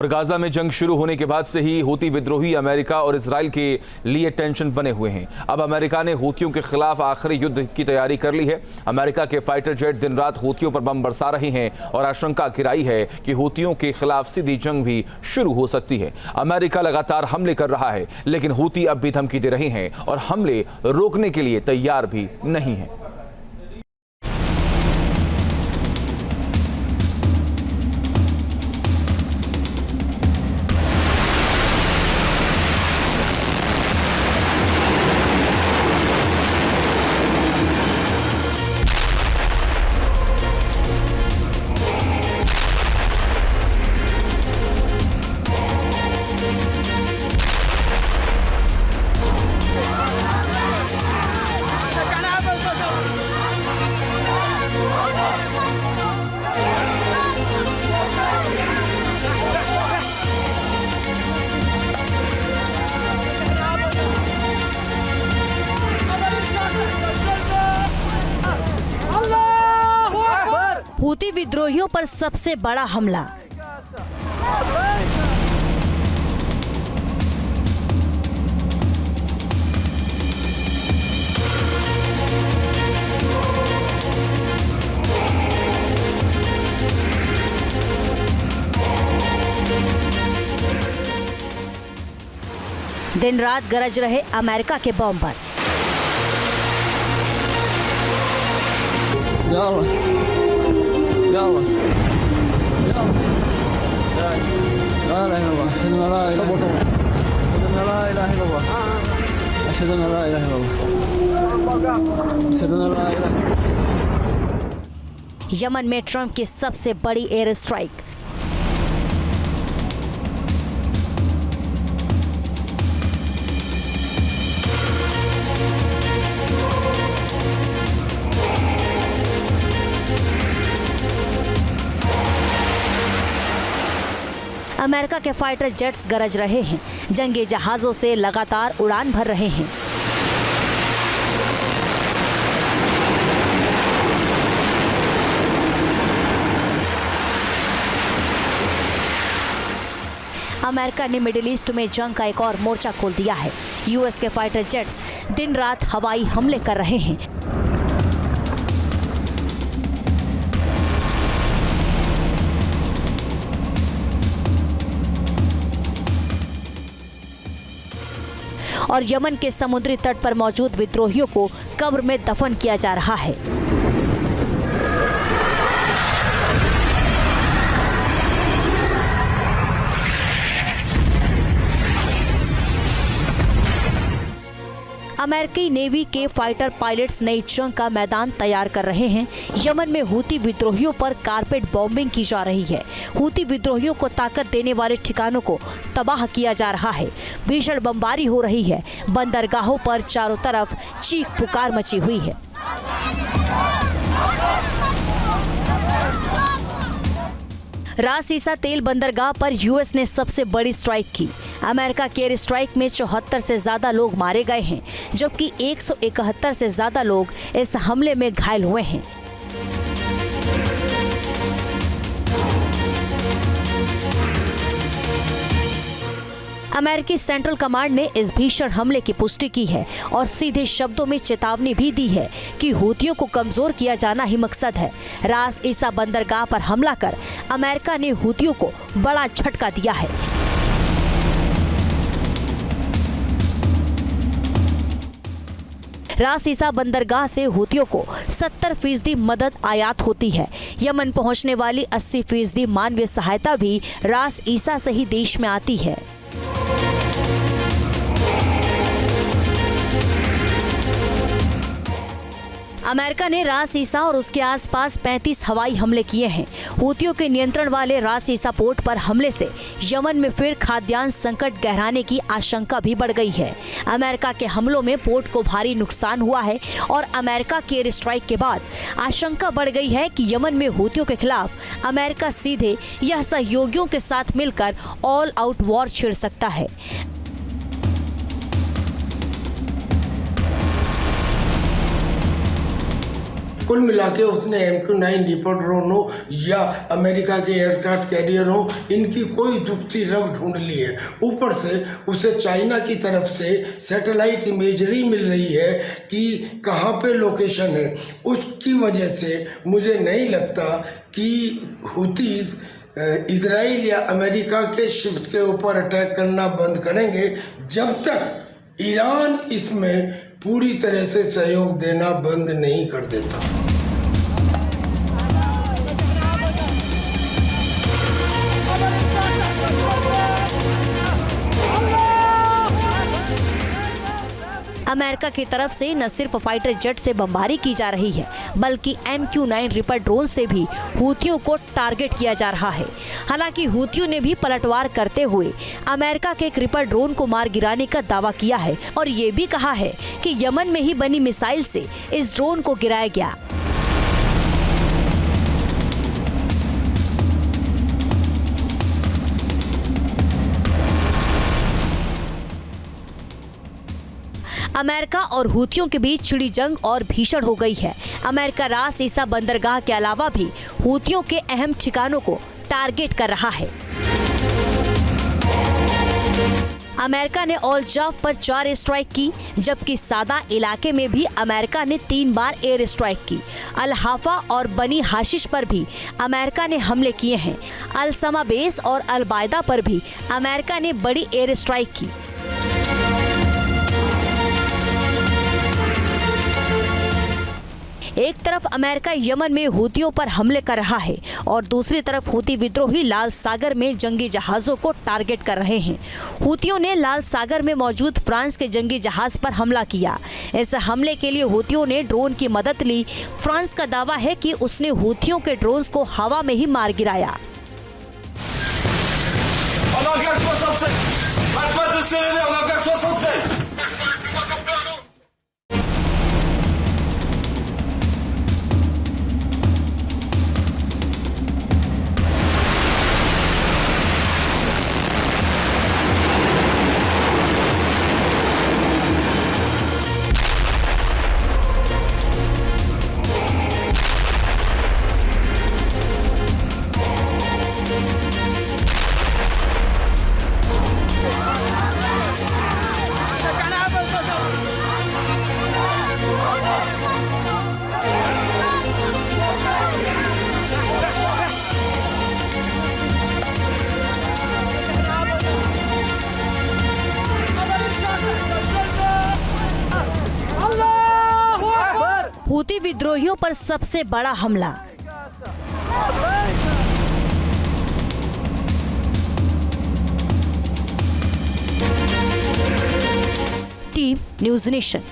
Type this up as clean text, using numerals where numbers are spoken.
और गाजा में जंग शुरू होने के बाद से ही हूती विद्रोही अमेरिका और इजराइल के लिए टेंशन बने हुए हैं। अब अमेरिका ने हूतियों के खिलाफ आखिरी युद्ध की तैयारी कर ली है। अमेरिका के फाइटर जेट दिन रात हूतियों पर बम बरसा रहे हैं और आशंका गिराई है कि हूतियों के खिलाफ सीधी जंग भी शुरू हो सकती है। अमेरिका लगातार हमले कर रहा है, लेकिन हूती अब भी धमकी दे रहे हैं और हमले रोकने के लिए तैयार भी नहीं है। हूती विद्रोहियों पर सबसे बड़ा हमला। दिन रात गरज रहे अमेरिका के बम पर। यमन में ट्रंप की सबसे बड़ी एयर स्ट्राइक। अमेरिका के फाइटर जेट्स गरज रहे हैं, जंगी जहाजों से लगातार उड़ान भर रहे हैं। अमेरिका ने मिडिल ईस्ट में जंग का एक और मोर्चा खोल दिया है। यूएस के फाइटर जेट्स दिन रात हवाई हमले कर रहे हैं। और यमन के समुद्री तट पर मौजूद विद्रोहियों को कब्र में दफन किया जा रहा है। अमेरिकी नेवी के फाइटर पायलट्स नई जंग का मैदान तैयार कर रहे हैं। यमन में हूती विद्रोहियों पर कारपेट बॉम्बिंग की जा रही है। हूती विद्रोहियों को ताकत देने वाले ठिकानों को तबाह किया जा रहा है। भीषण बमबारी हो रही है। बंदरगाहों पर चारों तरफ चीख पुकार मची हुई है। रास ईसा तेल बंदरगाह पर यूएस ने सबसे बड़ी स्ट्राइक की। अमेरिका के एयर स्ट्राइक में 74 से ज्यादा लोग मारे गए हैं, जबकि 171 से ज्यादा लोग इस हमले में घायल हुए हैं। अमेरिकी सेंट्रल कमांड ने इस भीषण हमले की पुष्टि की है और सीधे शब्दों में चेतावनी भी दी है कि हूतियों को कमजोर किया जाना ही मकसद है। रास ईसा बंदरगाह पर हमला कर अमेरिका ने हूतियों को बड़ा झटका दिया है। रास ईसा बंदरगाह से हूतियों को 70% मदद आयात होती है। यमन पहुंचने वाली 80% मानवीय सहायता भी रास ईसा से ही देश में आती है। अमेरिका ने रास ईसा और उसके आसपास 35 हवाई हमले किए हैं। हूतियों के नियंत्रण वाले रास ईसा पोर्ट पर हमले से यमन में फिर खाद्यान्न संकट गहराने की आशंका भी बढ़ गई है। अमेरिका के हमलों में पोर्ट को भारी नुकसान हुआ है और अमेरिका के एयर स्ट्राइक के बाद आशंका बढ़ गई है कि यमन में हूतियों के खिलाफ अमेरिका सीधे या सहयोगियों के साथ मिलकर ऑल आउट वॉर छेड़ सकता है। कुल मिला के उसने MQ-9 रीपर ड्रोन हो या अमेरिका के एयरक्राफ्ट कैरियर हो, इनकी कोई दुखती रग ढूंढ ली है। ऊपर से उसे चाइना की तरफ से सैटेलाइट इमेजरी मिल रही है कि कहाँ पे लोकेशन है। उसकी वजह से मुझे नहीं लगता कि हुतीज़ इजराइल या अमेरिका के शिप के ऊपर अटैक करना बंद करेंगे जब तक ईरान इसमें पूरी तरह से सहयोग देना बंद नहीं कर देता। अमेरिका की तरफ से न सिर्फ फाइटर जेट से बमबारी की जा रही है, बल्कि MQ-9 रीपर ड्रोन से भी हूतियों को टारगेट किया जा रहा है। हालांकि हूतियों ने भी पलटवार करते हुए अमेरिका के एक रीपर ड्रोन को मार गिराने का दावा किया है और ये भी कहा है कि यमन में ही बनी मिसाइल से इस ड्रोन को गिराया गया। अमेरिका और हूतियों के बीच छिड़ी जंग और भीषण हो गई है। अमेरिका रास ईसा बंदरगाह के अलावा भी हूतियों के अहम ठिकानों को टारगेट कर रहा है। अमेरिका ने ऑल जाफ पर 4 एयर स्ट्राइक की, जबकि सादा इलाके में भी अमेरिका ने 3 बार एयर स्ट्राइक की। अल हाफा और बनी हाशिश पर भी अमेरिका ने हमले किए हैं। अल समा बेस और अल बायदा पर भी अमेरिका ने बड़ी एयर स्ट्राइक की। एक तरफ अमेरिका यमन में हूतियों पर हमले कर रहा है और दूसरी तरफ हूती विद्रोही लाल सागर में जंगी जहाजों को टारगेट कर रहे हैं। हूतियों ने लाल सागर में मौजूद फ्रांस के जंगी जहाज पर हमला किया। इस हमले के लिए हूतियों ने ड्रोन की मदद ली। फ्रांस का दावा है कि उसने हूतियों के ड्रोन को हवा में ही मार गिराया। हूती विद्रोहियों पर सबसे बड़ा हमला। Team news nation.